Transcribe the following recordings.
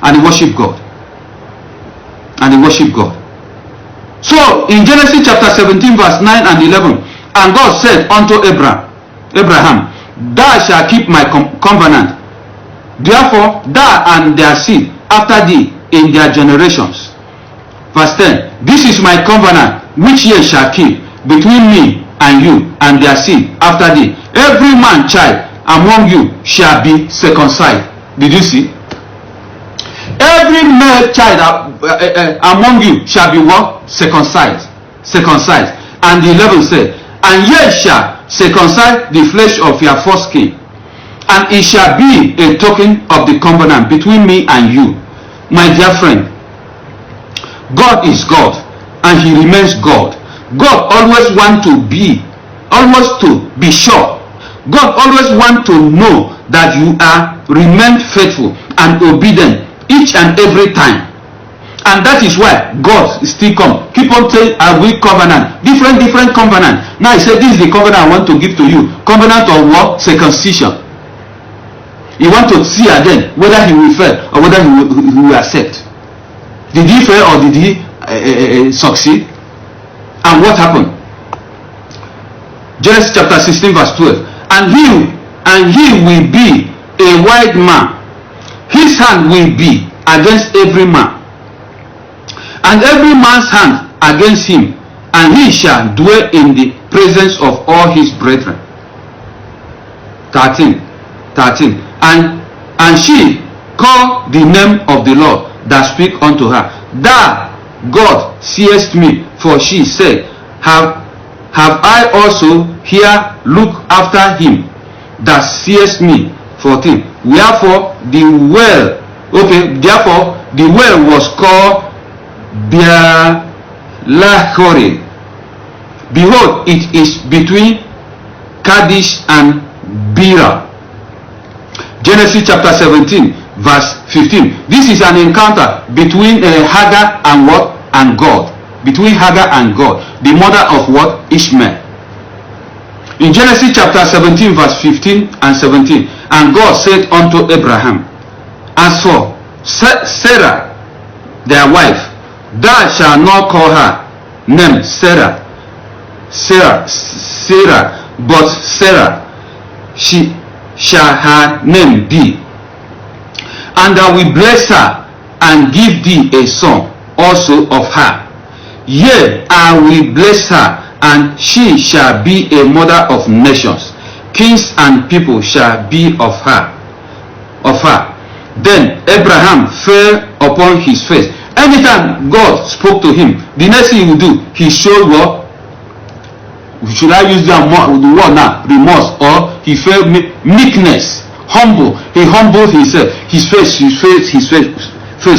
and he worshiped God. And he worshiped God. So in Genesis chapter 17 verse 9 and 11, and God said unto Abraham, thou shalt keep my covenant, therefore thou and their seed after thee in their generations. Verse 10, this is my covenant which ye shall keep between me and you and their seed after thee. Every man child among you shall be circumcised. Did you see? Every male child among you shall be what? Circumcised. Circumcised. And the 11 said, and ye shall circumcise the flesh of your foreskin, and it shall be a token of the covenant between me and you. My dear friend, God is God, and he remains God. God always wants to be sure. God always wants to know that you remain faithful and obedient each and every time. And that is why God still come. Keep on saying, I will covenant. Different covenant. Now he said, this is the covenant I want to give to you. Covenant of what? Circumcision. You want to see again whether he will fail or whether he will accept. Did he fail or did he succeed? And what happened? Genesis chapter 16 verse 12. And he will be a white man. His hand will be against every man, and every man's hand against him, and he shall dwell in the presence of all his brethren. 13. And she called the name of the Lord that speak unto her, thou God seest me, for she said, have I also here look after him that seest me. 14. Wherefore the well was called Beer-lahai. Behold, it is between Kadesh and Beera. Genesis chapter 17 verse 15. This is an encounter between Hagar and what? And God. Between Hagar and God, the mother of what? Ishmael. In Genesis chapter 17 verse 15 and 17, and God said unto Abraham, as for Sarah their wife, thou shalt not call her name Sarah, but Sarah she shall her name be. And I will bless her and give thee a son also of her. Yea, I will bless her, and she shall be a mother of nations. Kings and people shall be of her. Then Abraham fell upon his face. Anytime God spoke to him, the next thing he would do, he showed what? Should I use the word now? Remorse, or he felt meekness, humble. He humbled himself. His face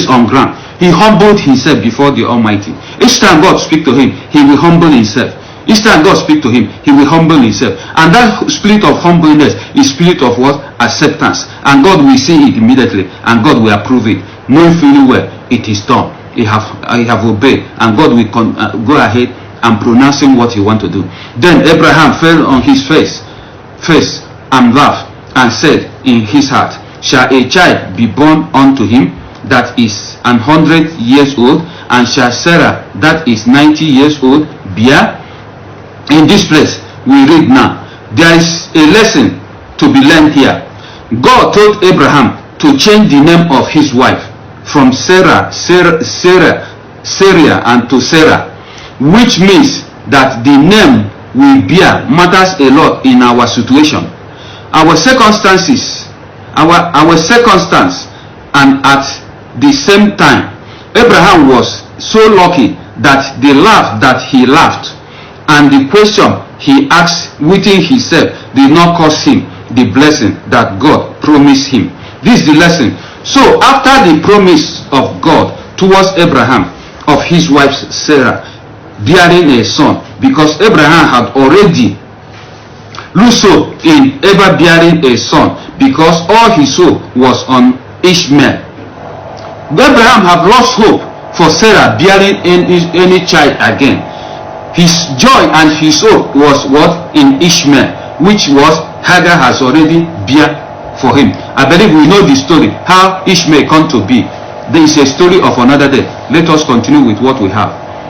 on ground. He humbled himself before the Almighty. Each time God speak to him, he will humble himself. Each time God speak to him, he will humble himself. And that spirit of humbleness is spirit of what? Acceptance. And God will see it immediately, and God will approve it, knowing fully well it is done. I have obeyed, and God will go ahead and pronouncing what he want to do. Then Abraham fell on his face and laughed, and said in his heart, shall a child be born unto him that is 100 years old, and shall Sarah that is 90 years old bear? In this place we read now, there is a lesson to be learned here. God told Abraham to change the name of his wife from Sarah and to Sarah, which means that the name we bear matters a lot in our situation, our circumstance, and at the same time, Abraham was so lucky that the laugh that he laughed and the question he asked within himself did not cost him the blessing that God promised him. This is the lesson. So after the promise of God towards Abraham of his wife Sarah bearing a son, because Abraham had already lost hope in ever bearing a son, because all his hope was on Ishmael. Abraham had lost hope for Sarah bearing any child again. His joy and his hope was what? In Ishmael, which was Hagar has already bear for him. I believe we know the story, how Ishmael come to be. There is a story of another day. Let us continue with what we have.